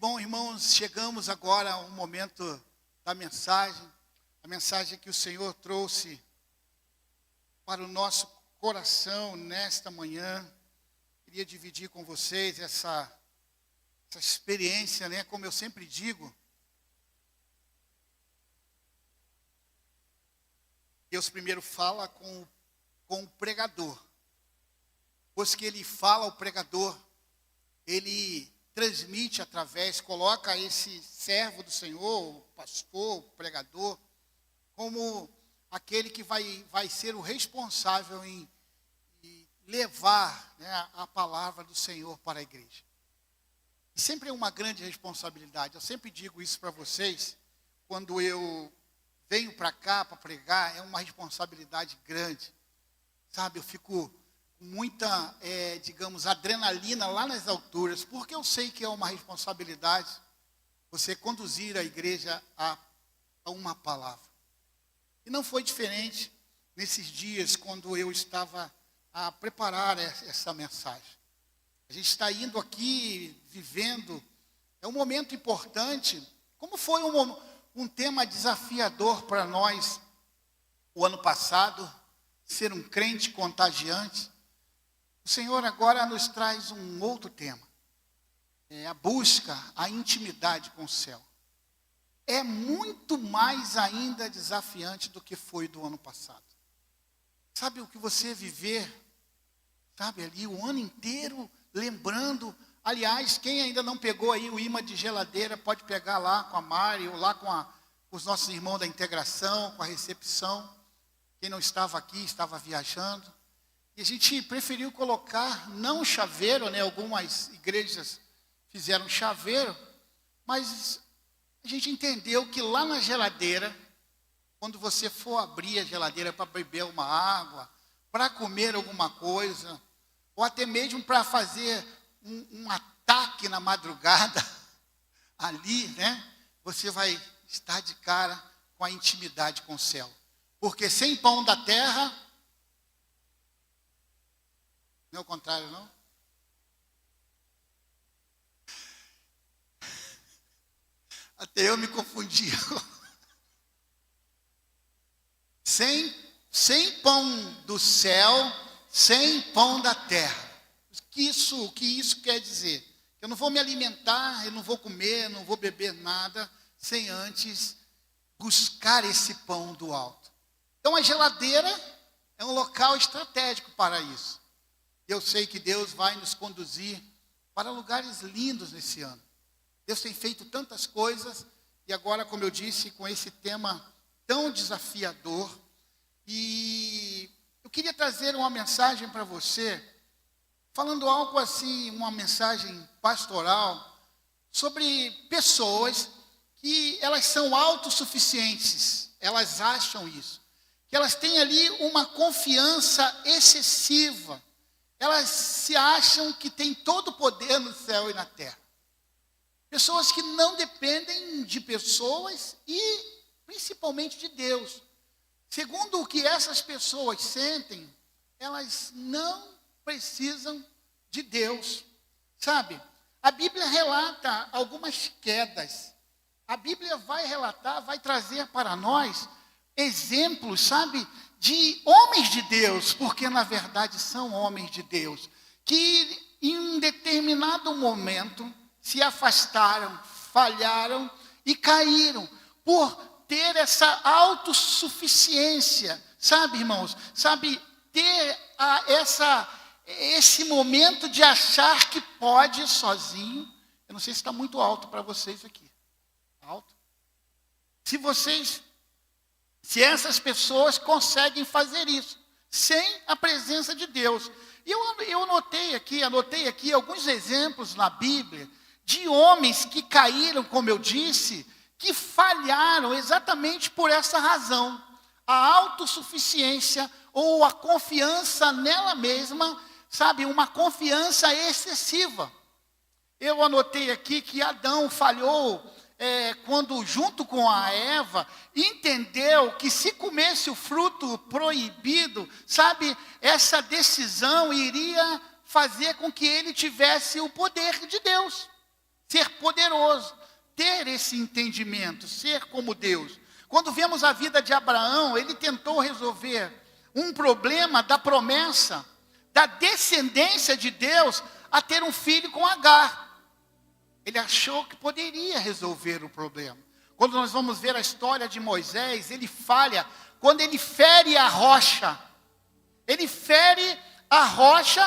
Bom, irmãos, chegamos agora ao momento da mensagem, a mensagem que o Senhor trouxe para o nosso coração nesta manhã. Queria dividir com vocês essa experiência, né? Como eu sempre digo, Deus primeiro fala com o pregador. Depois que ele fala ao pregador, ele transmite através, coloca esse servo do Senhor, o pastor, o pregador, como aquele que vai ser o responsável em levar, né, a palavra do Senhor para a igreja. E sempre é uma grande responsabilidade. Eu sempre digo isso para vocês, quando eu venho para cá para pregar, é uma responsabilidade grande. Sabe, eu fico com muita, adrenalina lá nas alturas, porque eu sei que é uma responsabilidade você conduzir a igreja a uma palavra. E não foi diferente nesses dias, quando eu estava a preparar essa mensagem. A gente está indo aqui, vivendo, é um momento importante, como foi um tema desafiador para nós o ano passado, ser um crente contagiante. O Senhor agora nos traz um outro tema, a busca, a intimidade com o céu. É muito mais ainda desafiante do que foi do ano passado. Sabe o que você viver, sabe, ali o ano inteiro, lembrando. Aliás, quem ainda não pegou aí o imã de geladeira, pode pegar lá com a Mari, ou lá com os nossos irmãos da integração, com a recepção. Quem não estava aqui, estava viajando. E a gente preferiu colocar, não chaveiro, né? Algumas igrejas fizeram chaveiro, mas a gente entendeu que lá na geladeira, quando você for abrir a geladeira para beber uma água, para comer alguma coisa, ou até mesmo para fazer um ataque na madrugada, ali, né? Você vai estar de cara com a intimidade com o céu. Porque sem pão da terra, não é o contrário, não? Até eu me confundi. Sem pão do céu, sem pão da terra. O que isso quer dizer? Eu não vou me alimentar, eu não vou comer, não vou beber nada, sem antes buscar esse pão do alto. Então a geladeira é um local estratégico para isso. Eu sei que Deus vai nos conduzir para lugares lindos nesse ano. Deus tem feito tantas coisas, e agora, como eu disse, com esse tema tão desafiador. E eu queria trazer uma mensagem para você, falando algo assim, uma mensagem pastoral, sobre pessoas que elas são autossuficientes, elas acham isso, que elas têm ali uma confiança excessiva, elas se acham que têm todo o poder no céu e na terra. Pessoas que não dependem de pessoas e principalmente de Deus. Segundo o que essas pessoas sentem, elas não precisam de Deus. Sabe, a Bíblia relata algumas quedas. A Bíblia vai trazer para nós exemplos, sabe, de homens de Deus, porque na verdade são homens de Deus, que em um determinado momento se afastaram, falharam e caíram por ter essa autossuficiência, sabe, irmãos? Sabe, ter esse momento de achar que pode sozinho. Eu não sei se está muito alto para vocês aqui. Alto? Se essas pessoas conseguem fazer isso, sem a presença de Deus. E eu anotei aqui alguns exemplos na Bíblia, de homens que caíram, como eu disse, que falharam exatamente por essa razão. A autossuficiência ou a confiança nela mesma, sabe, uma confiança excessiva. Eu anotei aqui que Adão falhou quando, junto com a Eva, entendeu que se comesse o fruto proibido, sabe, essa decisão iria fazer com que ele tivesse o poder de Deus. ser poderoso, ter esse entendimento, ser como Deus. Quando vemos a vida de Abraão, ele tentou resolver um problema da promessa, da descendência de Deus, a ter um filho com Agar. Ele achou que poderia resolver o problema. Quando nós vamos ver a história de Moisés, ele falha quando ele fere a rocha. Ele fere a rocha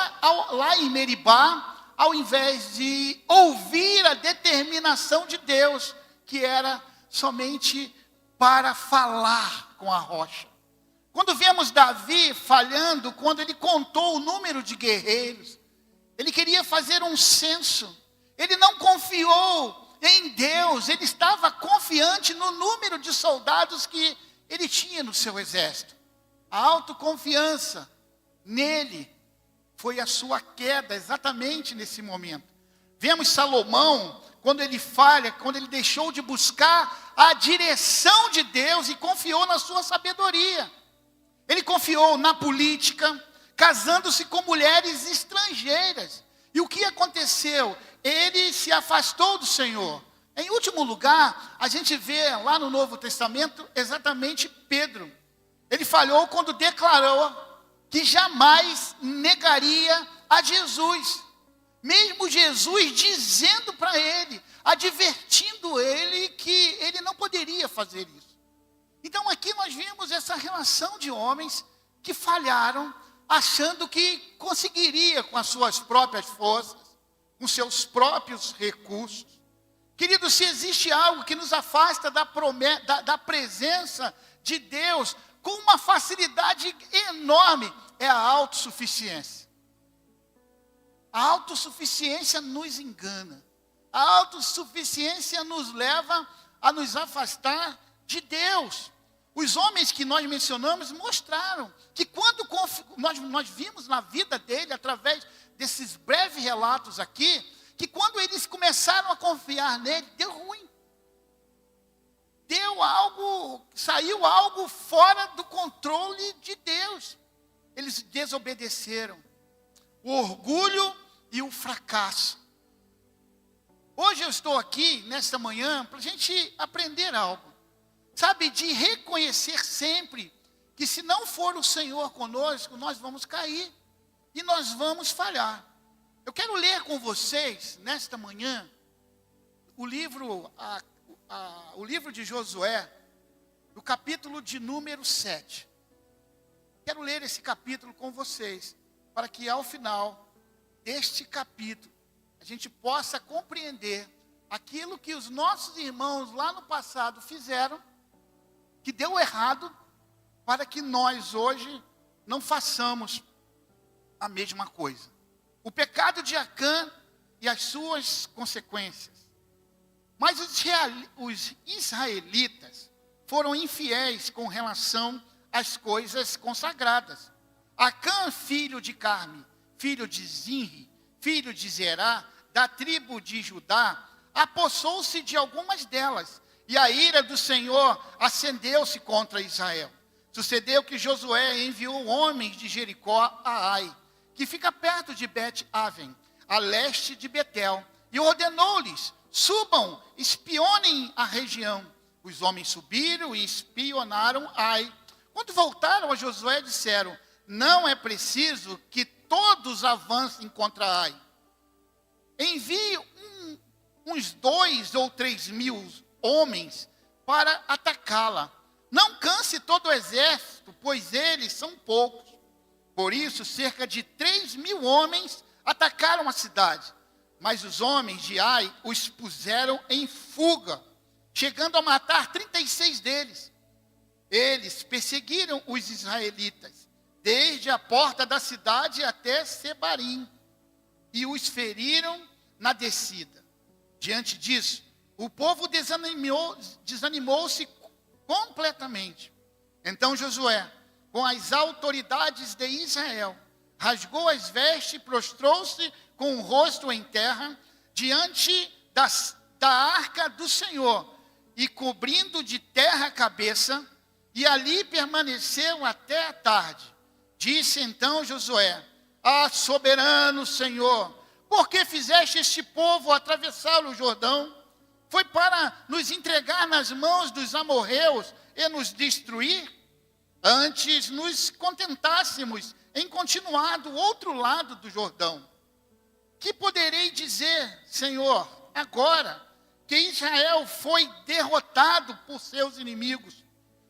lá em Meribá, ao invés de ouvir a determinação de Deus, que era somente para falar com a rocha. Quando vemos Davi falhando, quando ele contou o número de guerreiros, ele queria fazer um censo, ele não confiou em Deus, ele estava confiante no número de soldados que ele tinha no seu exército. A autoconfiança nele foi a sua queda exatamente nesse momento. Vemos Salomão, quando ele falha, quando ele deixou de buscar a direção de Deus e confiou na sua sabedoria. Ele confiou na política, casando-se com mulheres estrangeiras. E o que aconteceu? Ele se afastou do Senhor. Em último lugar, a gente vê lá no Novo Testamento exatamente Pedro. Ele falhou quando declarou que jamais negaria a Jesus. Mesmo Jesus dizendo para ele, advertindo ele que ele não poderia fazer isso. Então aqui nós vimos essa relação de homens que falharam, achando que conseguiria com as suas próprias forças, com seus próprios recursos. Querido, se existe algo que nos afasta da presença de Deus com uma facilidade enorme, é a autossuficiência. A autossuficiência nos engana. A autossuficiência nos leva a nos afastar de Deus. Os homens que nós mencionamos mostraram que quando nós vimos na vida dele, através desses breves relatos aqui, que quando eles começaram a confiar nele, deu ruim. Saiu algo fora do controle de Deus. Eles desobedeceram. O orgulho e o fracasso. Hoje eu estou aqui, nesta manhã, para a gente aprender algo. Sabe, de reconhecer sempre que se não for o Senhor conosco, nós vamos cair e nós vamos falhar. Eu quero ler com vocês, nesta manhã, o livro de Josué, do capítulo de número 7. Quero ler esse capítulo com vocês, para que ao final deste capítulo, a gente possa compreender aquilo que os nossos irmãos lá no passado fizeram, que deu errado, para que nós hoje não façamos a mesma coisa. O pecado de Acã e as suas consequências. Mas os israelitas foram infiéis com relação às coisas consagradas. Acã, filho de Carme, filho de Zinri, filho de Zerá, da tribo de Judá, apossou-se de algumas delas, e a ira do Senhor acendeu-se contra Israel. Sucedeu que Josué enviou homens de Jericó a Ai, que fica perto de Bet-Aven, a leste de Betel, e ordenou-lhes: subam, espionem a região. Os homens subiram e espionaram Ai. Quando voltaram a Josué, disseram: não é preciso que todos avancem contra Ai. Envie uns 2 ou 3 mil homens para atacá-la. Não canse todo o exército, pois eles são poucos. Por isso, cerca de 3 mil homens atacaram a cidade. Mas os homens de Ai os puseram em fuga, chegando a matar 36 deles. Eles perseguiram os israelitas, desde a porta da cidade até Sebarim, e os feriram na descida. Diante disso, o povo desanimou-se completamente. Então Josué, com as autoridades de Israel, rasgou as vestes e prostrou-se com o rosto em terra, diante da arca do Senhor, e cobrindo de terra a cabeça, e ali permaneceu até a tarde. Disse então Josué: soberano Senhor, Por que fizeste este povo atravessar o Jordão? Foi para nos entregar nas mãos dos amorreus e nos destruir? Antes nos contentássemos em continuar do outro lado do Jordão. Que poderei dizer, Senhor, agora que Israel foi derrotado por seus inimigos?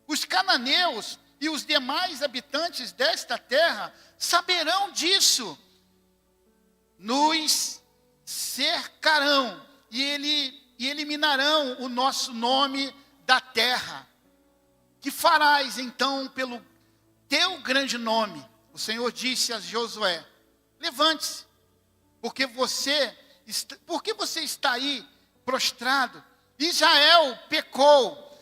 Os cananeus e os demais habitantes desta terra saberão disso. Nos cercarão e eliminarão o nosso nome da terra. Que farás então pelo teu grande nome? O Senhor disse a Josué: levante-se, porque você está aí prostrado? Israel pecou,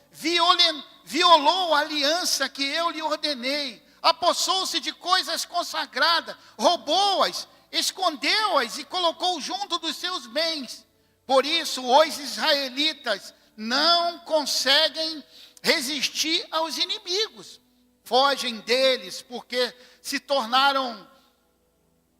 violou a aliança que eu lhe ordenei, apossou-se de coisas consagradas, roubou-as, escondeu-as e colocou junto dos seus bens. Por isso, os israelitas não conseguem resistir aos inimigos. Fogem deles porque se tornaram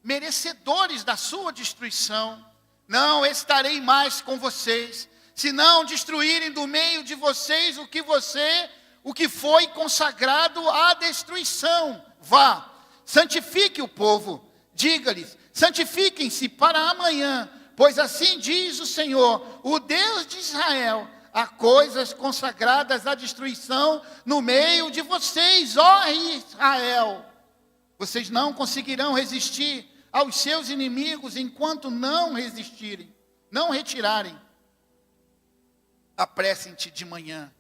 merecedores da sua destruição. Não estarei mais com vocês, se não destruírem do meio de vocês o que foi consagrado à destruição. Vá, santifique o povo, diga-lhes: santifiquem-se para amanhã, pois assim diz o Senhor, o Deus de Israel: há coisas consagradas à destruição no meio de vocês, ó Israel. Vocês não conseguirão resistir aos seus inimigos enquanto não resistirem, não retirarem. Apressem-te de manhã,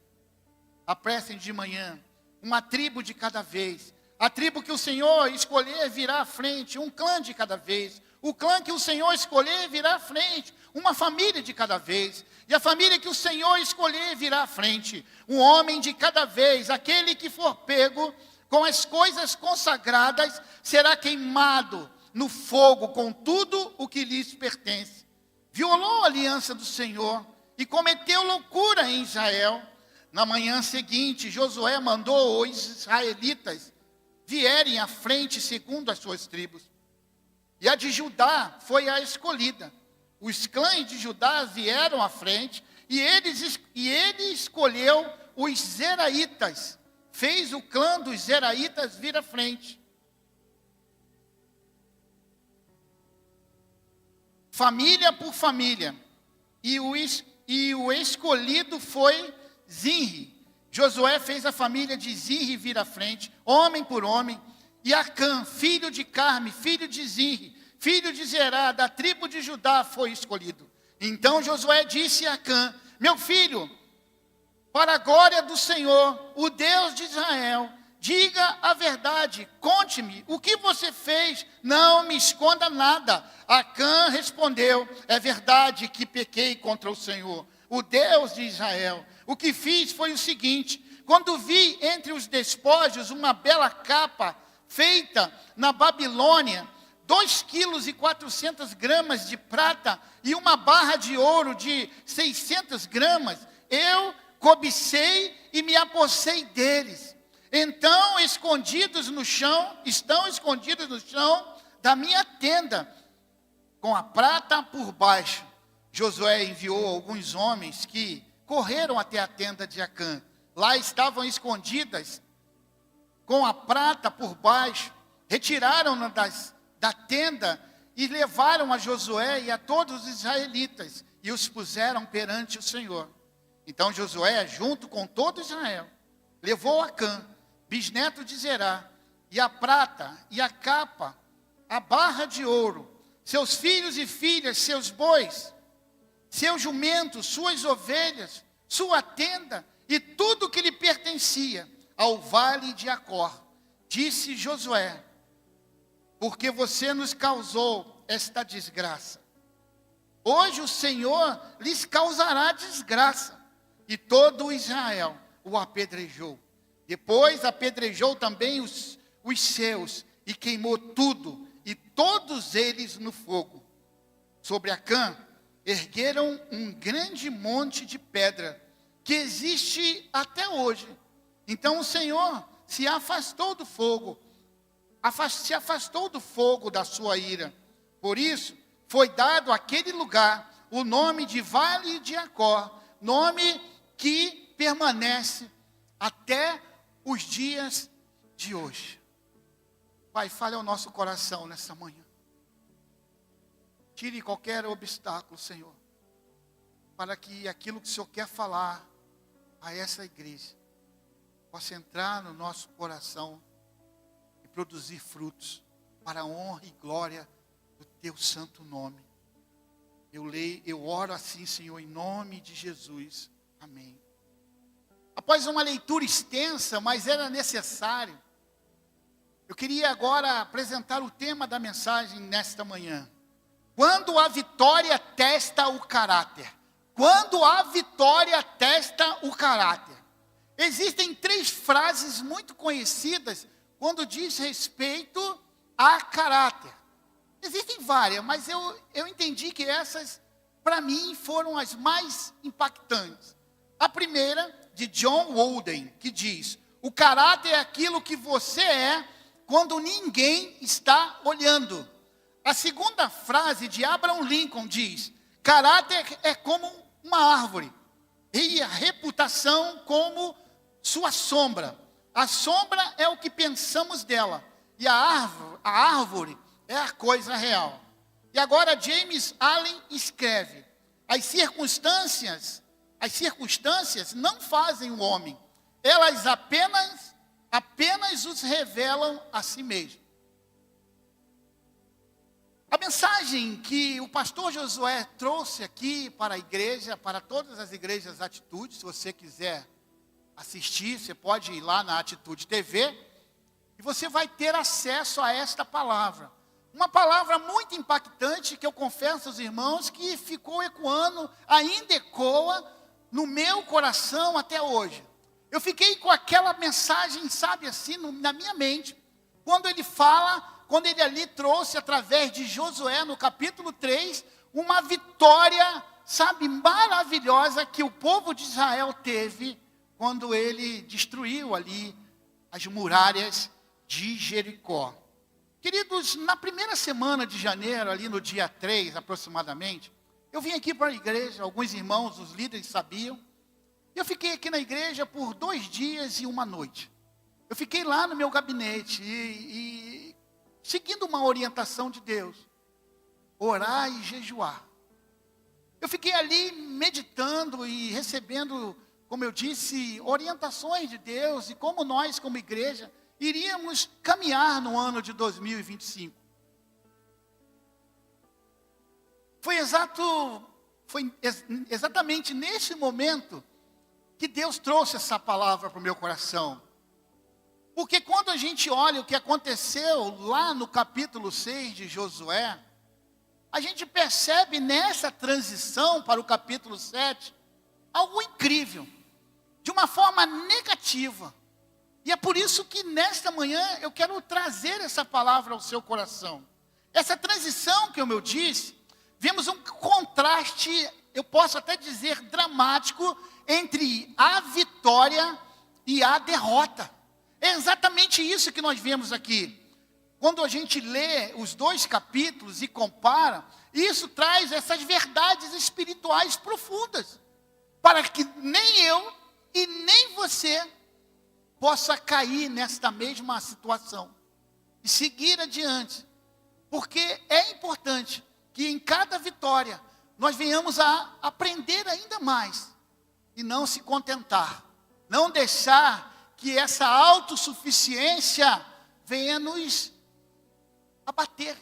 uma tribo de cada vez. A tribo que o Senhor escolher virá à frente, um clã de cada vez. O clã que o Senhor escolher virá à frente, uma família de cada vez. E a família que o Senhor escolher virá à frente, um homem de cada vez. Aquele que for pego com as coisas consagradas será queimado no fogo com tudo o que lhes pertence. Violou a aliança do Senhor e cometeu loucura em Israel. Na manhã seguinte, Josué mandou os israelitas vierem à frente segundo as suas tribos. E a de Judá foi a escolhida. Os clãs de Judá vieram à frente e ele escolheu os zeraitas. Fez o clã dos zeraitas vir à frente. Família por família. E o escolhido foi Zinri. Josué fez a família de Zinri vir à frente, homem por homem. E Acã, filho de Carme, filho de Zinri, filho de Zerá, da tribo de Judá, foi escolhido. Então Josué disse a Acã: meu filho, para a glória do Senhor, o Deus de Israel, diga a verdade, conte-me o que você fez, não me esconda nada. Acã respondeu: é verdade que pequei contra o Senhor, o Deus de Israel. O que fiz foi o seguinte: quando vi entre os despojos uma bela capa feita na Babilônia, 2,4 kg de prata e uma barra de ouro de 600 gramas, eu cobicei e me apossei deles. Então, estão escondidos no chão da minha tenda, com a prata por baixo. Josué enviou alguns homens que correram até a tenda de Acã. Lá estavam escondidas, com a prata por baixo. Retiraram-na da tenda e levaram a Josué e a todos os israelitas e os puseram perante o Senhor. Então Josué, junto com todo Israel, levou Acã, bisneto de Zerá, e a prata, e a capa, a barra de ouro, seus filhos e filhas, seus bois, seus jumentos, suas ovelhas, sua tenda, e tudo que lhe pertencia, ao vale de Acor. Disse Josué: porque você nos causou esta desgraça. Hoje o Senhor lhes causará desgraça. E todo Israel o apedrejou. Depois apedrejou também os seus, e queimou tudo, e todos eles no fogo. Sobre Acã, ergueram um grande monte de pedra, que existe até hoje. Então o Senhor se afastou do fogo da sua ira. Por isso, foi dado àquele lugar o nome de Vale de Jacó, nome que permanece até os dias de hoje. Pai, fale ao nosso coração nessa manhã. Tire qualquer obstáculo, Senhor, para que aquilo que o Senhor quer falar a essa igreja possa entrar no nosso coração e produzir frutos para a honra e glória do Teu santo nome. Eu oro assim, Senhor, em nome de Jesus. Amém. Após uma leitura extensa, mas era necessário, eu queria agora apresentar o tema da mensagem nesta manhã. Quando a vitória testa o caráter. Quando a vitória testa o caráter. Existem 3 frases muito conhecidas quando diz respeito a caráter. Existem várias, mas eu entendi que essas, para mim, foram as mais impactantes. A primeira, de John Wooden, que diz: o caráter é aquilo que você é quando ninguém está olhando. A segunda frase, de Abraham Lincoln, diz: caráter é como uma árvore, e a reputação como sua sombra. A sombra é o que pensamos dela, e a árvore é a coisa real. E agora James Allen escreve: as circunstâncias não fazem o homem, elas apenas os revelam a si mesmo. A mensagem que o pastor Josué trouxe aqui para a igreja, para todas as igrejas Atitude, se você quiser assistir, você pode ir lá na Atitude TV, e você vai ter acesso a esta palavra. Uma palavra muito impactante, que eu confesso aos irmãos, que ficou ecoando, ainda ecoa no meu coração até hoje. Eu fiquei com aquela mensagem, sabe assim, na minha mente, quando ele ali trouxe, através de Josué, no capítulo 3, uma vitória, sabe, maravilhosa que o povo de Israel teve, quando ele destruiu ali as muralhas de Jericó. Queridos, na primeira semana de janeiro, ali no dia 3 aproximadamente, eu vim aqui para a igreja, alguns irmãos, os líderes sabiam, e eu fiquei aqui na igreja por 2 dias e 1 noite. Eu fiquei lá no meu gabinete e seguindo uma orientação de Deus, orar e jejuar. Eu fiquei ali meditando e recebendo, como eu disse, orientações de Deus e como nós, como igreja, iríamos caminhar no ano de 2025. Foi exatamente nesse momento que Deus trouxe essa palavra para o meu coração. Porque quando a gente olha o que aconteceu lá no capítulo 6 de Josué, a gente percebe nessa transição para o capítulo 7, algo incrível, de uma forma negativa. E é por isso que nesta manhã eu quero trazer essa palavra ao seu coração. Essa transição, que eu disse, vemos um contraste, eu posso até dizer dramático, entre a vitória e a derrota. É exatamente isso que nós vemos aqui. Quando a gente lê os 2 capítulos e compara, isso traz essas verdades espirituais profundas, para que nem eu e nem você possa cair nesta mesma situação e seguir adiante. Porque é importante que em cada vitória nós venhamos a aprender ainda mais e não se contentar, não deixar que essa autossuficiência venha nos abater,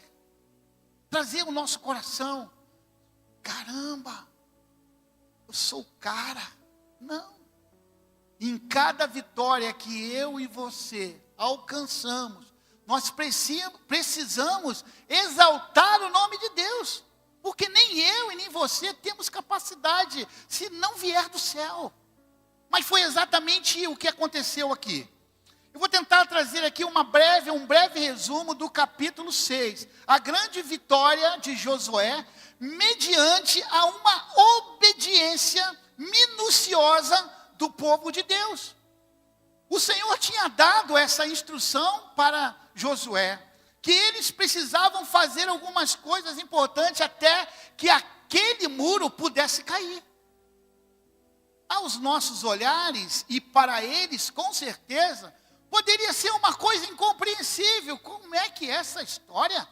trazer o nosso coração: caramba, eu sou o cara. Não. Em cada vitória que eu e você alcançamos, nós precisamos exaltar o nome de Deus, porque nem eu e nem você temos capacidade, se não vier do céu. Mas foi exatamente o que aconteceu aqui. Eu vou tentar trazer aqui um breve resumo do capítulo 6. A grande vitória de Josué, mediante a uma obediência minuciosa do povo de Deus. O Senhor tinha dado essa instrução para Josué, que eles precisavam fazer algumas coisas importantes até que aquele muro pudesse cair. Aos nossos olhares, e para eles, com certeza, poderia ser uma coisa incompreensível. Como é que essa história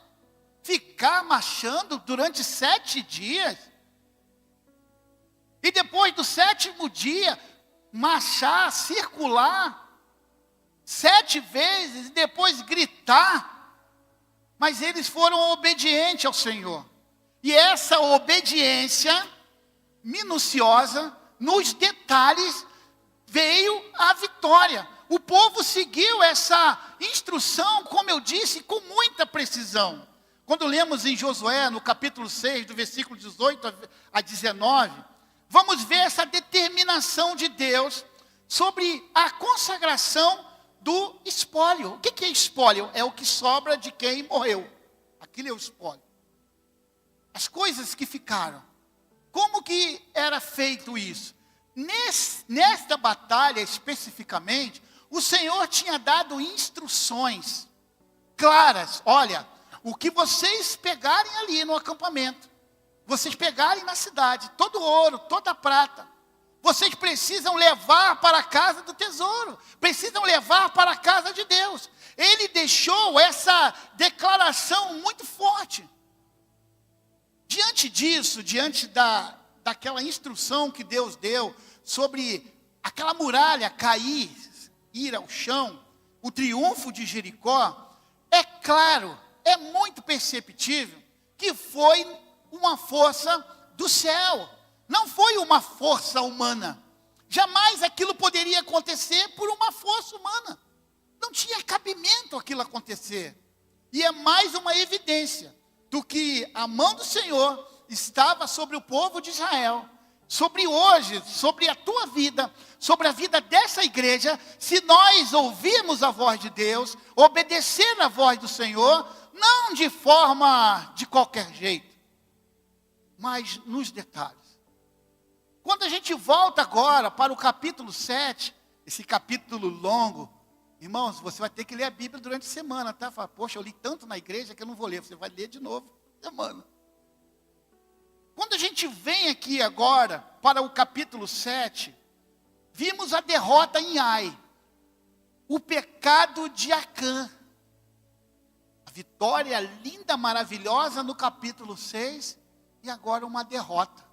ficar marchando durante 7 dias? E depois do 7º dia, marchar, circular 7 vezes e depois gritar. Mas eles foram obedientes ao Senhor. E essa obediência minuciosa, nos detalhes, veio a vitória. O povo seguiu essa instrução, como eu disse, com muita precisão. Quando lemos em Josué, no capítulo 6, do versículo 18 a 19, vamos ver essa determinação de Deus sobre a consagração do espólio. O que é espólio? É o que sobra de quem morreu. Aquilo é o espólio. As coisas que ficaram. Como que era feito isso? Nesta batalha especificamente, o Senhor tinha dado instruções claras. Olha, o que vocês pegarem ali no acampamento, vocês pegarem na cidade, todo ouro, toda prata, vocês precisam levar para a casa do tesouro, precisam levar para a casa de Deus. Ele deixou essa declaração muito forte. Diante disso, diante daquela instrução que Deus deu sobre aquela muralha cair, ir ao chão, o triunfo de Jericó, é claro, é muito perceptível que foi uma força do céu, não foi uma força humana. Jamais aquilo poderia acontecer por uma força humana. Não tinha cabimento aquilo acontecer. E é mais uma evidência do que a mão do Senhor estava sobre o povo de Israel, sobre hoje, sobre a tua vida, sobre a vida dessa igreja. Se nós ouvirmos a voz de Deus, obedecer a voz do Senhor, não de forma de qualquer jeito, mas nos detalhes. Quando a gente volta agora para o capítulo 7, esse capítulo longo, irmãos, você vai ter que ler a Bíblia durante a semana, tá? Fala, poxa, eu li tanto na igreja que eu não vou ler. Você vai ler de novo semana. Quando a gente vem aqui agora para o capítulo 7, vimos a derrota em Ai, o pecado de Acã, a vitória linda, maravilhosa no capítulo 6, e agora uma derrota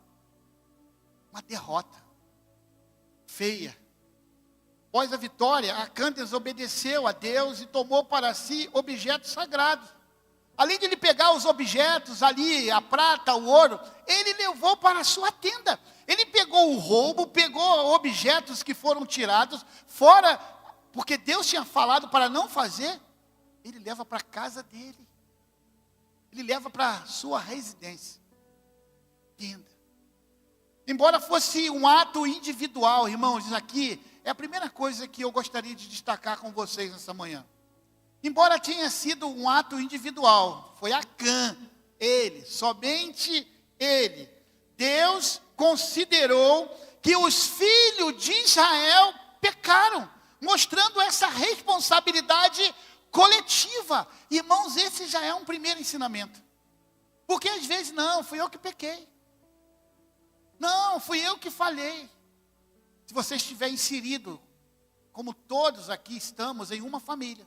feia. Após a vitória, Acã desobedeceu a Deus e tomou para si objetos sagrados. Além de ele pegar os objetos ali, a prata, o ouro, ele levou para a sua tenda. Ele pegou o roubo, pegou objetos que foram tirados fora, porque Deus tinha falado para não fazer. Ele leva para a casa dele. Ele leva para a sua residência. Tenda. Embora fosse um ato individual, irmãos, isso aqui é a primeira coisa que eu gostaria de destacar com vocês nessa manhã. Embora tenha sido um ato individual, foi Acã, ele, somente ele. Deus considerou que os filhos de Israel pecaram, mostrando essa responsabilidade coletiva. Irmãos, esse já é um primeiro ensinamento. Porque às vezes, não, fui eu que pequei. Não, fui eu que falhei. Se você estiver inserido, como todos aqui estamos, em uma família,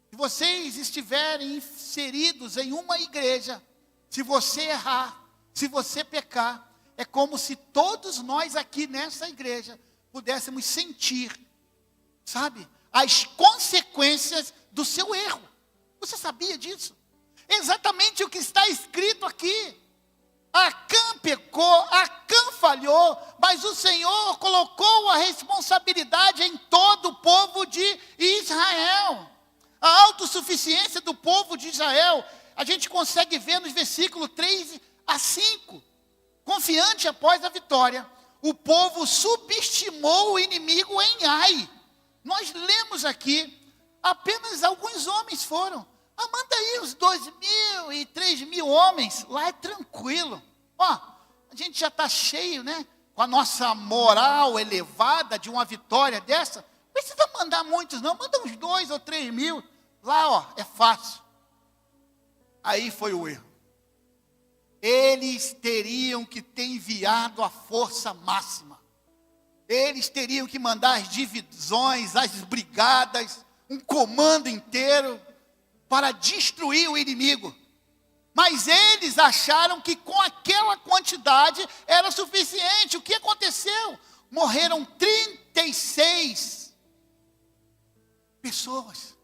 se vocês estiverem inseridos em uma igreja, se você errar, se você pecar, é como se todos nós aqui nessa igreja pudéssemos sentir, sabe, as consequências do seu erro. Você sabia disso? Exatamente o que está escrito aqui. Acã pecou, Acã falhou, mas o Senhor colocou a responsabilidade em todo o povo de Israel. A autossuficiência do povo de Israel, a gente consegue ver nos versículos 3 a 5. Confiante após a vitória, o povo subestimou o inimigo em Ai. Nós lemos aqui, apenas alguns homens foram. Manda aí uns 2.000 e 3.000 homens, lá é tranquilo. A gente já está cheio, né? Com a nossa moral elevada de uma vitória dessa. Não precisa mandar muitos não, manda uns 2 ou 3.000. Lá, é fácil. Aí foi o erro. Eles teriam que ter enviado a força máxima. Eles teriam que mandar as divisões, as brigadas, um comando inteiro para destruir o inimigo. Mas eles acharam que com aquela quantidade era suficiente. O que aconteceu? Morreram 36 pessoas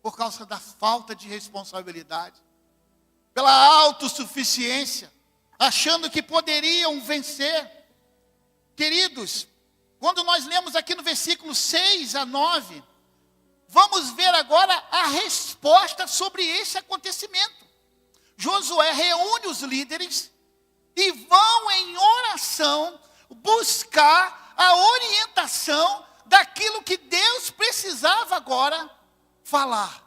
por causa da falta de responsabilidade, pela autossuficiência, achando que poderiam vencer. Queridos, quando nós lemos aqui no versículo 6 a 9, vamos ver agora a resposta sobre esse acontecimento. Josué reúne os líderes e vão em oração buscar a orientação daquilo que Deus precisava agora falar,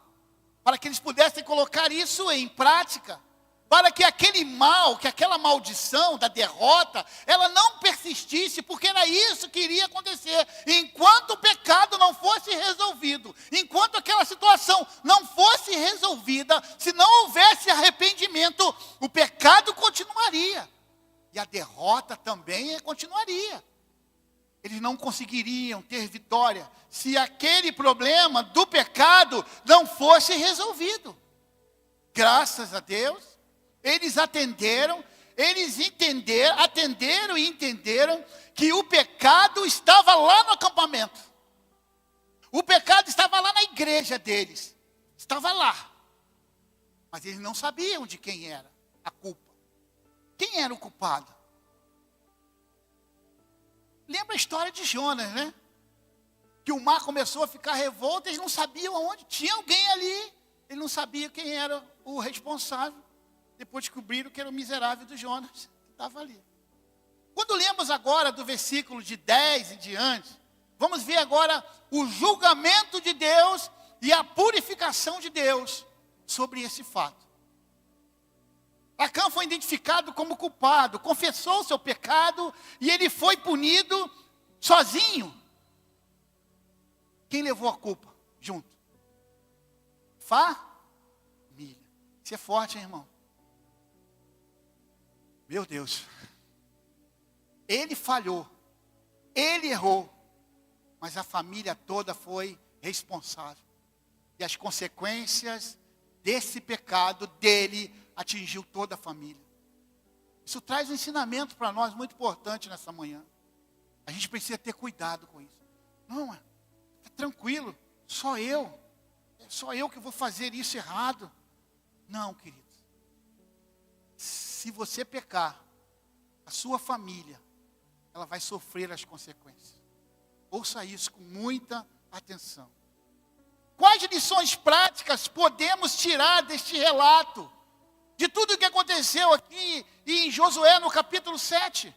para que eles pudessem colocar isso em prática, para que aquele mal, que aquela maldição da derrota, ela não persistisse, porque era isso que iria acontecer. Enquanto o pecado não fosse resolvido, enquanto aquela situação não fosse resolvida, se não houvesse arrependimento, o pecado continuaria, e a derrota também continuaria. Eles não conseguiriam ter vitória, se aquele problema do pecado não fosse resolvido. Graças a Deus, eles atenderam e entenderam que o pecado estava lá no acampamento. O pecado estava lá na igreja deles. Estava lá. Mas eles não sabiam de quem era a culpa. Quem era o culpado? Lembra a história de Jonas, né? Que o mar começou a ficar revolto, eles não sabiam aonde. Tinha alguém ali, ele não sabia quem era o responsável. Depois descobriram que era o miserável do Jonas, que estava ali. Quando lemos agora do versículo de 10 em diante, vamos ver agora o julgamento de Deus e a purificação de Deus sobre esse fato. Acã foi identificado como culpado, confessou seu pecado e ele foi punido sozinho. Quem levou a culpa junto? Família. Isso é forte, hein, irmão? Meu Deus, ele falhou, ele errou, mas a família toda foi responsável. E as consequências desse pecado dele atingiu toda a família. Isso traz um ensinamento para nós muito importante nessa manhã. A gente precisa ter cuidado com isso. Não, está tranquilo, só eu que vou fazer isso errado. Não, querido. Se você pecar, a sua família, ela vai sofrer as consequências. Ouça isso com muita atenção. Quais lições práticas podemos tirar deste relato? De tudo o que aconteceu aqui em Josué no capítulo 7.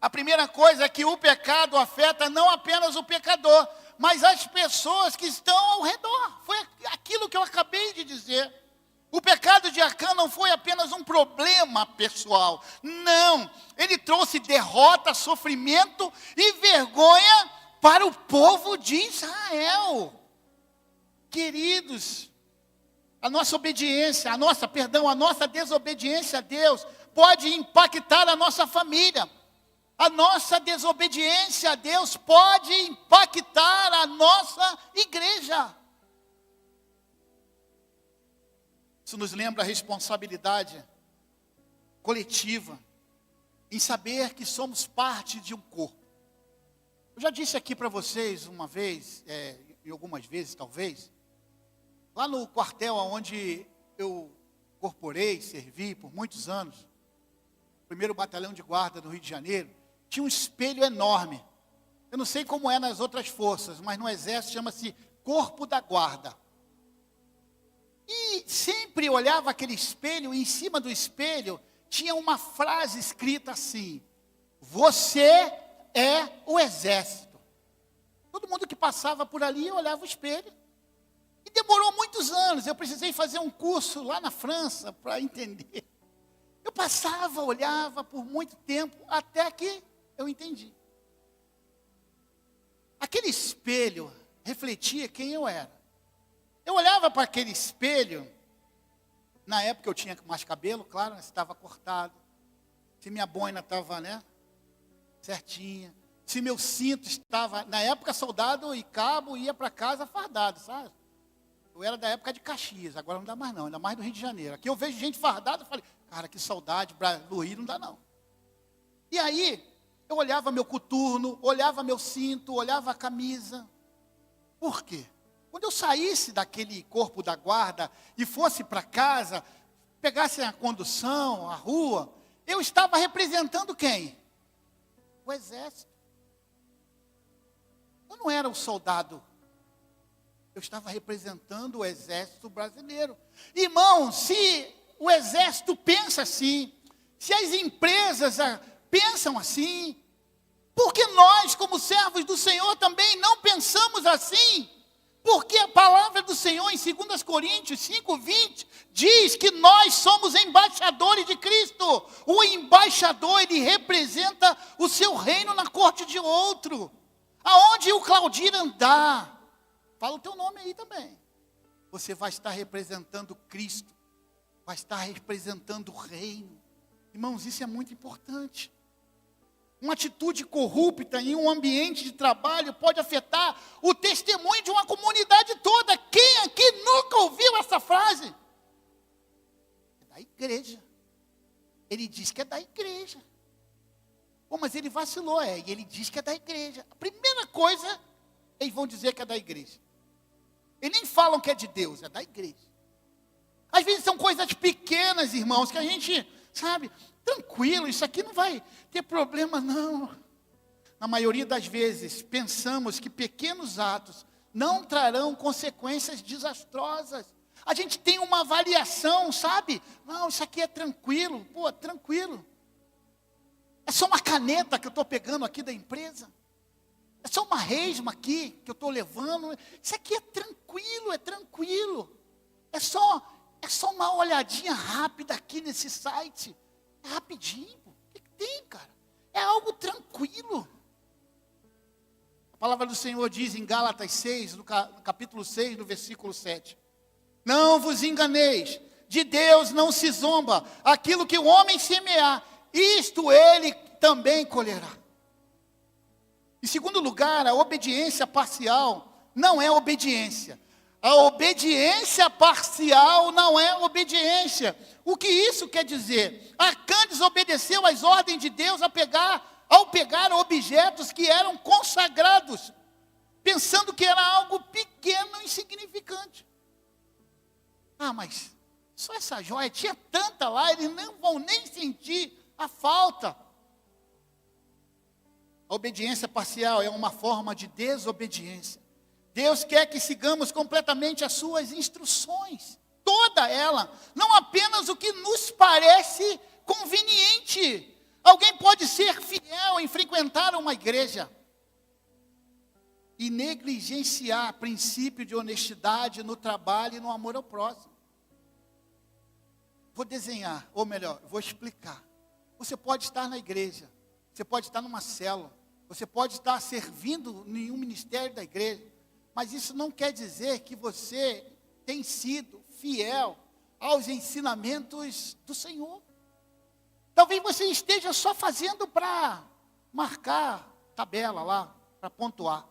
A primeira coisa é que o pecado afeta não apenas o pecador, mas as pessoas que estão ao redor. Foi aquilo que eu acabei de dizer. O pecado de Acã não foi apenas um problema pessoal. Não, ele trouxe derrota, sofrimento e vergonha para o povo de Israel. Queridos, a nossa desobediência a Deus pode impactar a nossa família. A nossa desobediência a Deus pode impactar a nossa igreja. Isso nos lembra a responsabilidade coletiva em saber que somos parte de um corpo. Eu já disse aqui para vocês uma vez, e algumas vezes talvez, lá no quartel onde eu corporei, servi por muitos anos, primeiro batalhão de guarda do Rio de Janeiro, tinha um espelho enorme. Eu não sei como é nas outras forças, mas no exército chama-se Corpo da Guarda. E sempre olhava aquele espelho, e em cima do espelho tinha uma frase escrita assim: você é o exército. Todo mundo que passava por ali olhava o espelho. E demorou muitos anos, eu precisei fazer um curso lá na França para entender. Eu passava, olhava por muito tempo, até que eu entendi. Aquele espelho refletia quem eu era. Eu olhava para aquele espelho, na época eu tinha mais cabelo, claro, mas estava cortado. Se minha boina estava, certinha. Se meu cinto estava... Na época, soldado e cabo ia para casa fardado, sabe? Eu era da época de Caxias, agora não dá mais não, ainda mais do Rio de Janeiro. Aqui eu vejo gente fardada, eu falei, cara, que saudade, no Rio não dá não. E aí, eu olhava meu coturno, olhava meu cinto, olhava a camisa. Por quê? Quando eu saísse daquele corpo da guarda e fosse para casa, pegasse a condução, a rua, eu estava representando quem? O exército. Eu não era um soldado. Eu estava representando o exército brasileiro. Irmão, se o exército pensa assim, se as empresas pensam assim, por que nós, como servos do Senhor, também não pensamos assim? Porque a palavra do Senhor em 2 Coríntios 5:20 diz que nós somos embaixadores de Cristo. O embaixador, ele representa o seu reino na corte de outro. Aonde o Claudir andar, fala o teu nome aí também. Você vai estar representando Cristo. Vai estar representando o reino. Irmãos, isso é muito importante. Uma atitude corrupta em um ambiente de trabalho pode afetar o testemunho de uma comunidade toda. Quem aqui nunca ouviu essa frase? É da igreja. Ele diz que é da igreja. Pô, mas ele vacilou, e ele diz que é da igreja. A primeira coisa, eles vão dizer que é da igreja. Eles nem falam que é de Deus, é da igreja. Às vezes são coisas pequenas, irmãos, que a gente, sabe, tranquilo, isso aqui não vai ter problema não. Na maioria das vezes, pensamos que pequenos atos não trarão consequências desastrosas. A gente tem uma avaliação, sabe? Não, isso aqui é tranquilo, tranquilo. É só uma caneta que eu estou pegando aqui da empresa. É só uma resma aqui que eu estou levando. Isso aqui é tranquilo, é tranquilo. É só uma olhadinha rápida aqui nesse site. É rapidinho. O que tem, cara? É algo tranquilo. A palavra do Senhor diz em Gálatas 6, no capítulo 6, no versículo 7. Não vos enganeis, de Deus não se zomba. Aquilo que o homem semear, isto ele também colherá. Em segundo lugar, a obediência parcial não é obediência. A obediência parcial não é obediência. O que isso quer dizer? Acã desobedeceu às ordens de Deus ao pegar objetos que eram consagrados, pensando que era algo pequeno e insignificante. Ah, mas só essa joia, tinha tanta lá, eles não vão nem sentir a falta. A obediência parcial é uma forma de desobediência. Deus quer que sigamos completamente as suas instruções, toda ela, não apenas o que nos parece conveniente. Alguém pode ser fiel em frequentar uma igreja e negligenciar princípio de honestidade no trabalho e no amor ao próximo. Vou desenhar, ou melhor, vou explicar. Você pode estar na igreja, você pode estar numa célula, você pode estar servindo em um ministério da igreja, mas isso não quer dizer que você tem sido fiel aos ensinamentos do Senhor. Talvez você esteja só fazendo para marcar tabela lá, para pontuar.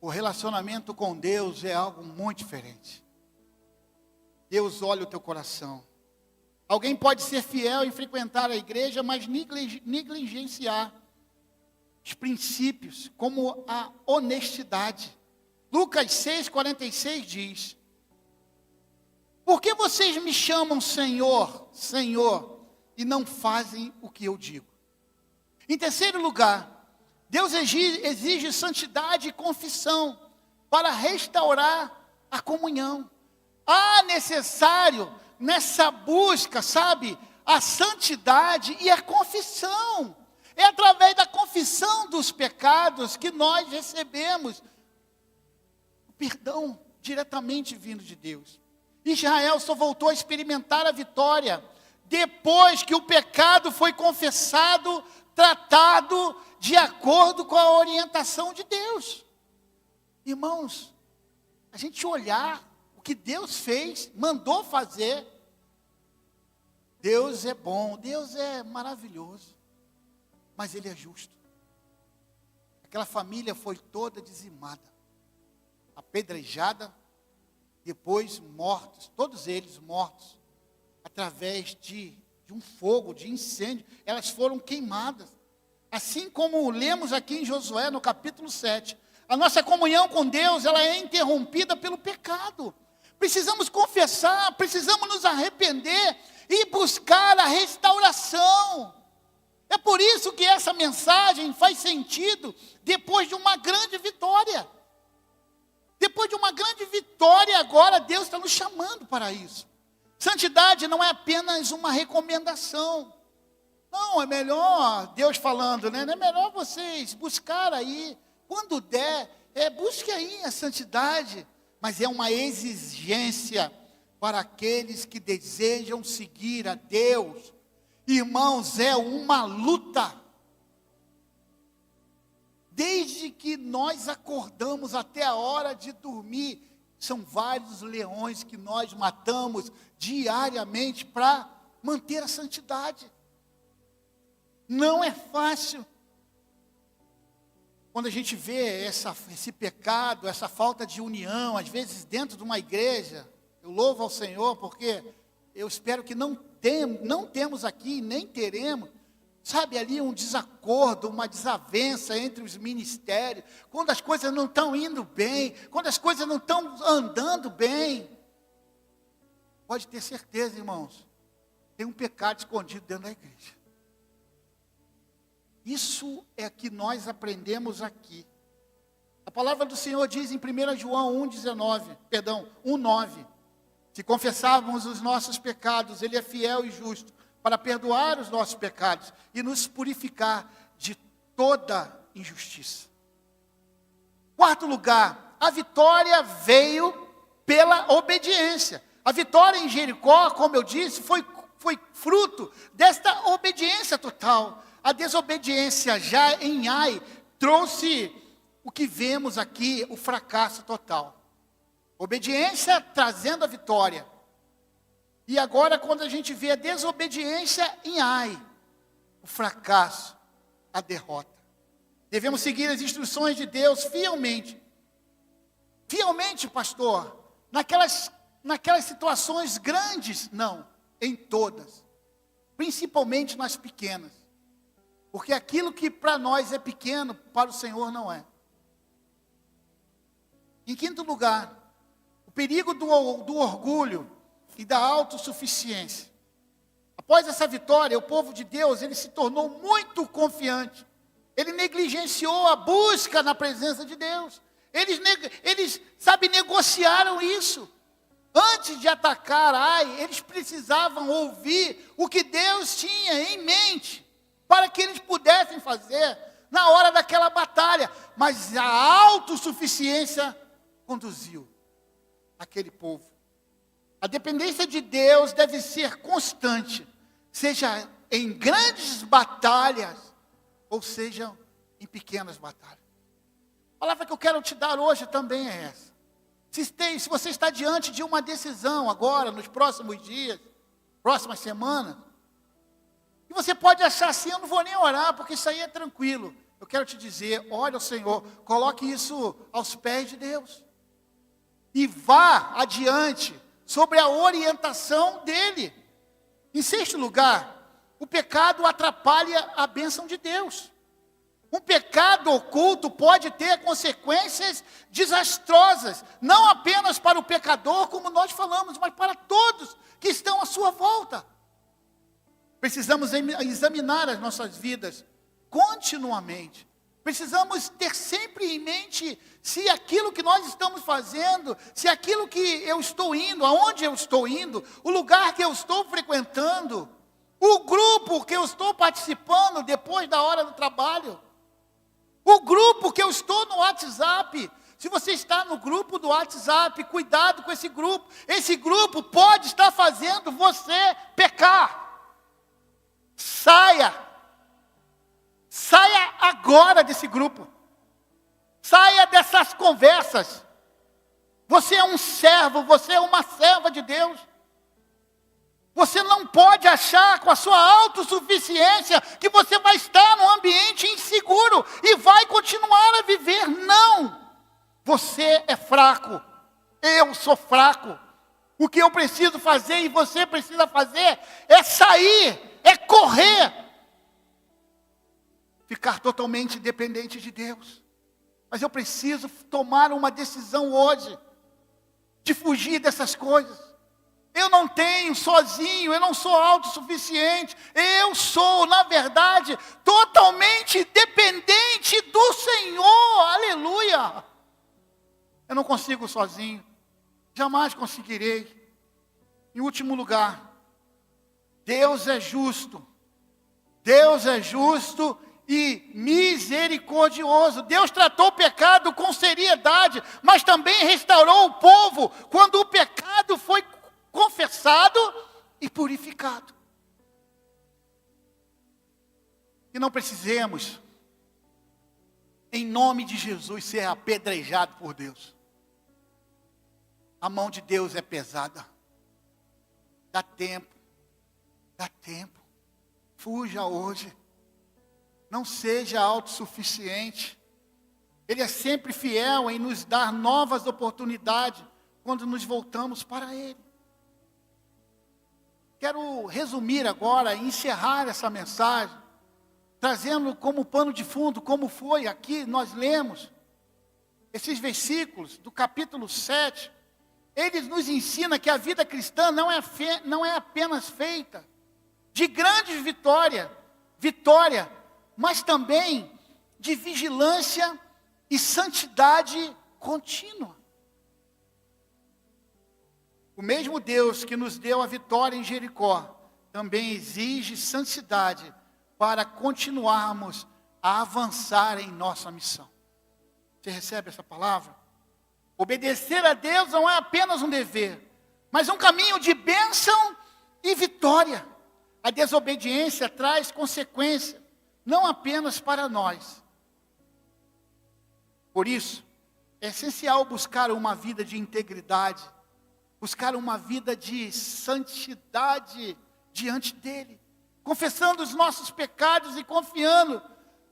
O relacionamento com Deus é algo muito diferente. Deus olha o teu coração. Alguém pode ser fiel em frequentar a igreja, mas negligenciar os princípios, como a honestidade. Lucas 6,46 diz: por que vocês me chamam Senhor, Senhor, e não fazem o que eu digo? Em terceiro lugar, Deus exige santidade e confissão para restaurar a comunhão. Há necessário nessa busca, sabe, a santidade e a confissão. É através da confissão dos pecados que nós recebemos o perdão diretamente vindo de Deus. Israel só voltou a experimentar a vitória depois que o pecado foi confessado, tratado de acordo com a orientação de Deus. Irmãos, a gente olhar o que Deus fez, mandou fazer. Deus é bom, Deus é maravilhoso, mas Ele é justo. Aquela família foi toda dizimada, apedrejada, depois mortos, todos eles mortos, através de um fogo, de incêndio, elas foram queimadas. Assim como lemos aqui em Josué, no capítulo 7, a nossa comunhão com Deus, ela é interrompida pelo pecado. Precisamos confessar, precisamos nos arrepender e buscar a restauração. É por isso que essa mensagem faz sentido depois de uma grande vitória. Depois de uma grande vitória, agora Deus está nos chamando para isso. Santidade não é apenas uma recomendação. Não, é melhor, Deus falando, né? É melhor vocês buscar aí, quando der, busque aí a santidade. Mas é uma exigência para aqueles que desejam seguir a Deus. Irmãos, é uma luta. Desde que nós acordamos até a hora de dormir, são vários leões que nós matamos diariamente para manter a santidade. Não é fácil. Quando a gente vê esse pecado, essa falta de união, às vezes dentro de uma igreja, eu louvo ao Senhor, porque eu espero que não temos aqui, nem teremos, sabe, ali um desacordo, uma desavença entre os ministérios, quando as coisas não estão indo bem, quando as coisas não estão andando bem. Pode ter certeza, irmãos, tem um pecado escondido dentro da igreja. Isso é que nós aprendemos aqui. A palavra do Senhor diz em 1 João 1,9: se confessarmos os nossos pecados, Ele é fiel e justo para perdoar os nossos pecados e nos purificar de toda injustiça. Quarto lugar, a vitória veio pela obediência. A vitória em Jericó, como eu disse, foi fruto desta obediência total. A desobediência já em Ai trouxe o que vemos aqui, o fracasso total. Obediência trazendo a vitória. E agora, quando a gente vê a desobediência em Ai, o fracasso, a derrota. Devemos seguir as instruções de Deus fielmente. Fielmente, pastor, naquelas situações grandes, não, em todas. Principalmente nas pequenas. Porque aquilo que para nós é pequeno, para o Senhor não é. Em quinto lugar, o perigo do orgulho e da autossuficiência. Após essa vitória, o povo de Deus, ele se tornou muito confiante. Ele negligenciou a busca na presença de Deus. Eles negociaram isso. Antes de atacar Ai, eles precisavam ouvir o que Deus tinha em mente, para que eles pudessem fazer na hora daquela batalha. Mas a autossuficiência conduziu aquele povo. A dependência de Deus deve ser constante, seja em grandes batalhas, ou seja em pequenas batalhas. A palavra que eu quero te dar hoje também é essa. Se você está diante de uma decisão agora, nos próximos dias, próximas semanas, e você pode achar assim, eu não vou nem orar, porque isso aí é tranquilo. Eu quero te dizer, olha ao Senhor, coloque isso aos pés de Deus. E vá adiante sobre a orientação dEle. Em sexto lugar, o pecado atrapalha a bênção de Deus. Um pecado oculto pode ter consequências desastrosas, não apenas para o pecador, como nós falamos, mas para todos que estão à sua volta. Precisamos examinar as nossas vidas continuamente. Precisamos ter sempre em mente se aquilo que nós estamos fazendo, se aquilo que eu estou indo, aonde eu estou indo, o lugar que eu estou frequentando, o grupo que eu estou participando depois da hora do trabalho, o grupo que eu estou no WhatsApp. Se você está no grupo do WhatsApp, cuidado com esse grupo. Esse grupo pode estar fazendo você pecar. Saia agora desse grupo. Saia dessas conversas. Você é um servo, você é uma serva de Deus. Você não pode achar com a sua autossuficiência que você vai estar num ambiente inseguro e vai continuar a viver. Não! Você é fraco. Eu sou fraco. O que eu preciso fazer e você precisa fazer é sair, é correr. Ficar totalmente dependente de Deus. Mas eu preciso tomar uma decisão hoje de fugir dessas coisas. Eu não tenho sozinho, eu não sou autossuficiente. Eu sou, na verdade, totalmente dependente do Senhor. Aleluia! Eu não consigo sozinho. Jamais conseguirei. Em último lugar, Deus é justo. Deus é justo e misericordioso. Deus tratou o pecado com seriedade, mas também restaurou o povo quando o pecado foi confessado e purificado. Que não precisemos, em nome de Jesus, ser apedrejado por Deus. A mão de Deus é pesada. Dá tempo. Dá tempo. Fuja hoje. Não seja autossuficiente. Ele é sempre fiel em nos dar novas oportunidades quando nos voltamos para Ele. Quero resumir agora e encerrar essa mensagem, trazendo como pano de fundo, como foi aqui, nós lemos esses versículos do capítulo 7. Eles nos ensinam que a vida cristã não é apenas feita de grandes vitória, mas também de vigilância e santidade contínua. O mesmo Deus que nos deu a vitória em Jericó, também exige santidade para continuarmos a avançar em nossa missão. Você recebe essa palavra? Obedecer a Deus não é apenas um dever, mas um caminho de bênção e vitória. A desobediência traz consequência, não apenas para nós. Por isso, é essencial buscar uma vida de integridade, buscar uma vida de santidade diante dEle, confessando os nossos pecados e confiando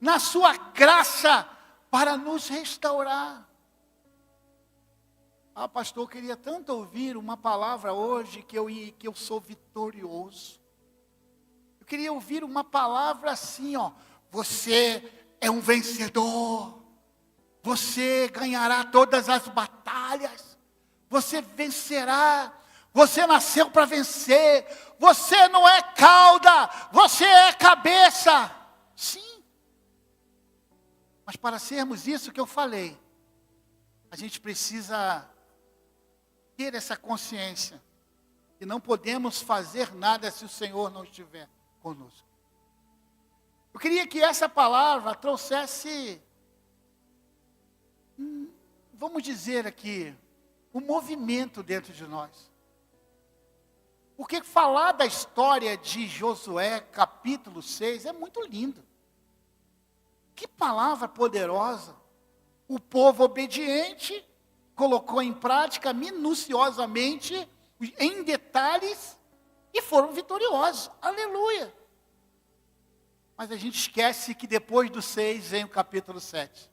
na sua graça para nos restaurar. Ah, pastor, eu queria tanto ouvir uma palavra hoje que eu sou vitorioso. Eu queria ouvir uma palavra assim, ó, você é um vencedor. Você ganhará todas as batalhas. Você vencerá. Você nasceu para vencer. Você não é cauda, você é cabeça. Sim. Mas para sermos isso que eu falei, a gente precisa ter essa consciência que não podemos fazer nada se o Senhor não estiver conosco. Eu queria que essa palavra trouxesse, vamos dizer aqui, um movimento dentro de nós. Porque falar da história de Josué, capítulo 6, é muito lindo. Que palavra poderosa. O povo obediente colocou em prática minuciosamente, em detalhes, e foram vitoriosos. Aleluia! Mas a gente esquece que depois do 6 vem o capítulo 7.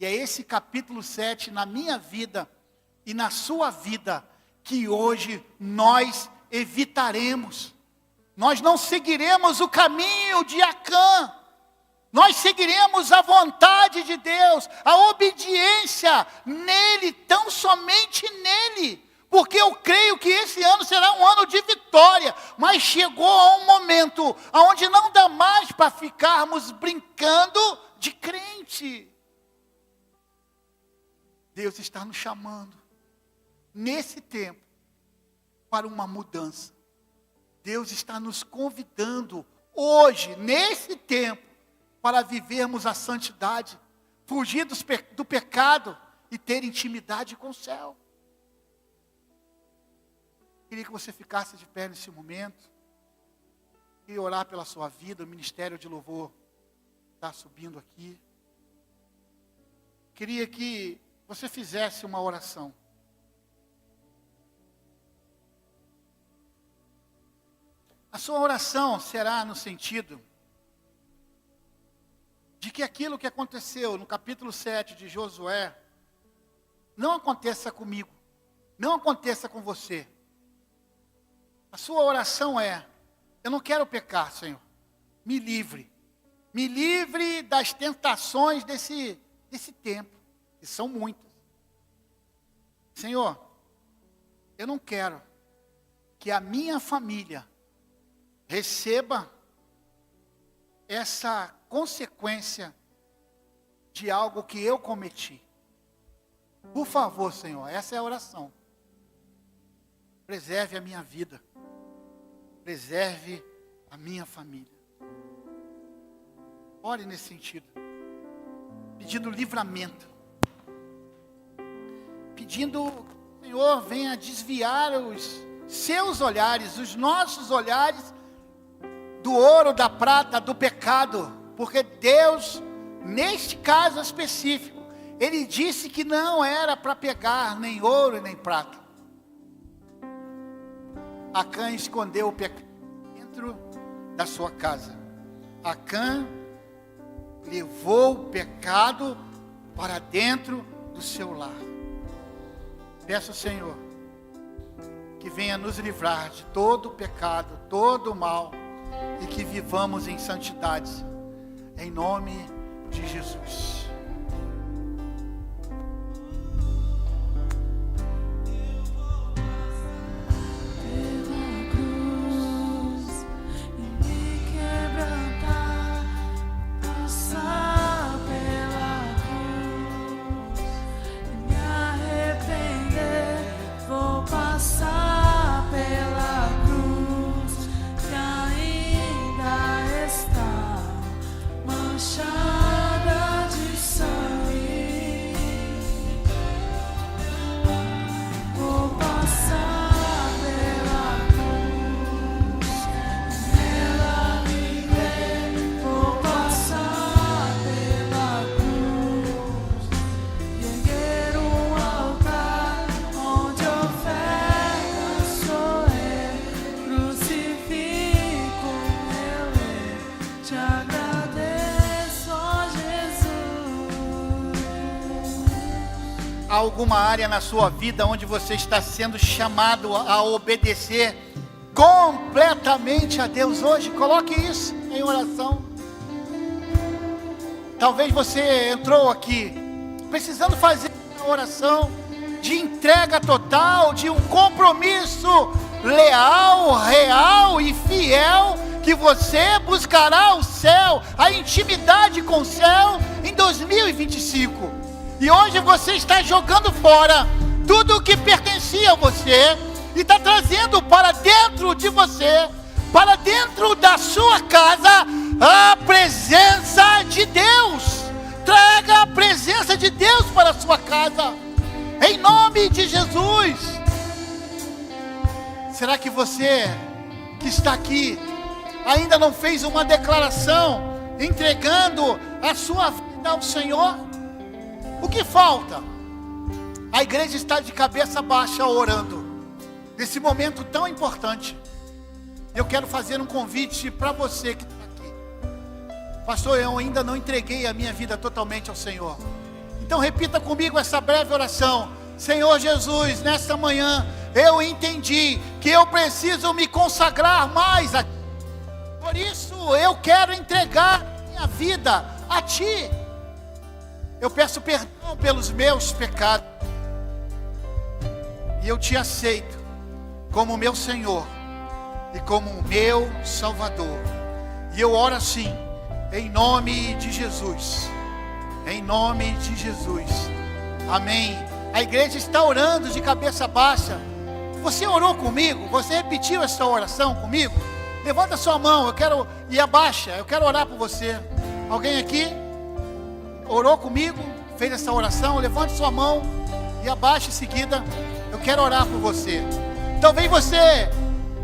E é esse capítulo 7 na minha vida e na sua vida que hoje nós evitaremos. Nós não seguiremos o caminho de Acã. Nós seguiremos a vontade de Deus, a obediência nele, tão somente nele. Porque eu creio que esse ano será um ano de vitória. Mas chegou a um momento onde não dá mais para ficarmos brincando de crente. Deus está nos chamando, nesse tempo, para uma mudança. Deus está nos convidando, hoje, nesse tempo, para vivermos a santidade, fugir do pecado e ter intimidade com o céu. Queria que você ficasse de pé nesse momento e orar pela sua vida. O ministério de louvor está subindo aqui. Queria que você fizesse uma oração. A sua oração será no sentido de que aquilo que aconteceu no capítulo 7 de Josué não aconteça comigo, não aconteça com você. A sua oração é: eu não quero pecar, Senhor, me livre das tentações desse tempo, que são muitas. Senhor, eu não quero que a minha família receba essa consequência de algo que eu cometi. Por favor, Senhor, essa é a oração. Preserve a minha vida. Preserve a minha família. Ore nesse sentido. Pedindo livramento. Pedindo, Senhor, venha desviar os seus olhares, os nossos olhares, do ouro, da prata, do pecado. Porque Deus, neste caso específico, Ele disse que não era para pegar nem ouro nem prata. Acã escondeu o pecado dentro da sua casa. Acã levou o pecado para dentro do seu lar. Peço ao Senhor que venha nos livrar de todo o pecado, todo o mal, e que vivamos em santidade, em nome de Jesus. Há alguma área na sua vida onde você está sendo chamado a obedecer completamente a Deus hoje? Coloque isso em oração. Talvez você entrou aqui precisando fazer uma oração de entrega total, de um compromisso leal, real e fiel, que você buscará o céu, a intimidade com o céu em 2025. E hoje você está jogando fora tudo o que pertencia a você e está trazendo para dentro de você, para dentro da sua casa, a presença de Deus. Traga a presença de Deus para a sua casa, em nome de Jesus. Será que você que está aqui ainda não fez uma declaração entregando a sua vida ao Senhor? O que falta? A igreja está de cabeça baixa orando, nesse momento tão importante. Eu quero fazer um convite para você que está aqui. Pastor, eu ainda não entreguei a minha vida totalmente ao Senhor. Então repita comigo essa breve oração. Senhor Jesus, nesta manhã eu entendi que eu preciso me consagrar mais a Ti. Por isso eu quero entregar minha vida a Ti. Eu peço perdão pelos meus pecados. E eu Te aceito como meu Senhor e como meu Salvador. E eu oro assim, em nome de Jesus. Em nome de Jesus. Amém. A igreja está orando de cabeça baixa. Você orou comigo? Você repetiu essa oração comigo? Levanta sua mão, e abaixa, eu quero orar por você. Alguém aqui orou comigo, fez essa oração? Levante sua mão e abaixe em seguida. Eu quero orar por você. Talvez você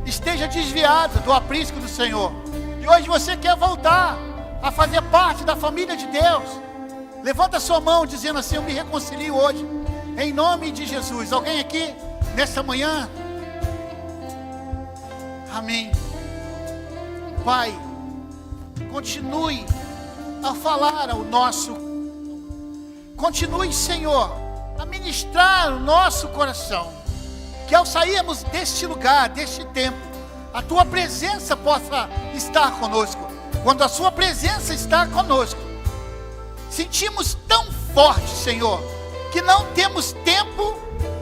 esteja desviado do aprisco do Senhor e hoje você quer voltar a fazer parte da família de Deus. Levanta sua mão dizendo assim: eu me reconcilio hoje, em nome de Jesus. Alguém aqui nessa manhã? Amém. Pai, continue a falar ao nosso, continue, Senhor, a ministrar o nosso coração, que ao sairmos deste lugar, deste tempo, a Tua presença possa estar conosco. Quando a Sua presença está conosco, sentimos tão forte, Senhor, que não temos tempo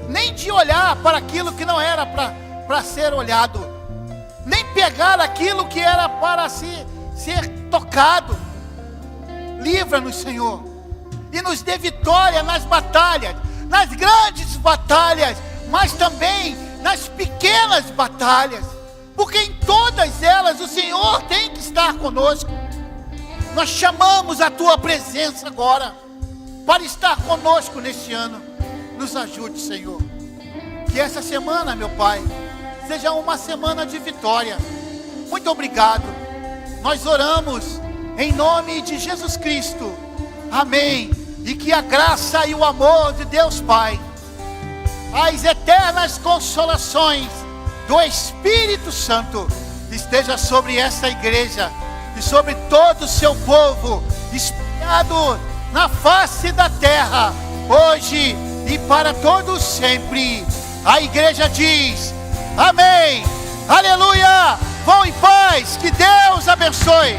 nem de olhar para aquilo que não era para ser olhado, nem pegar aquilo que era para ser tocado. Livra-nos, Senhor, e nos dê vitória nas batalhas, nas grandes batalhas, mas também nas pequenas batalhas, porque em todas elas o Senhor tem que estar conosco. Nós chamamos a Tua presença agora, para estar conosco neste ano. Nos ajude, Senhor, que essa semana, meu Pai, seja uma semana de vitória. Muito obrigado. Nós oramos em nome de Jesus Cristo. Amém. E que a graça e o amor de Deus Pai, as eternas consolações do Espírito Santo, esteja sobre essa igreja e sobre todo o seu povo, espalhado na face da terra, hoje e para todos sempre. A igreja diz: amém, aleluia. Vão em paz, que Deus abençoe.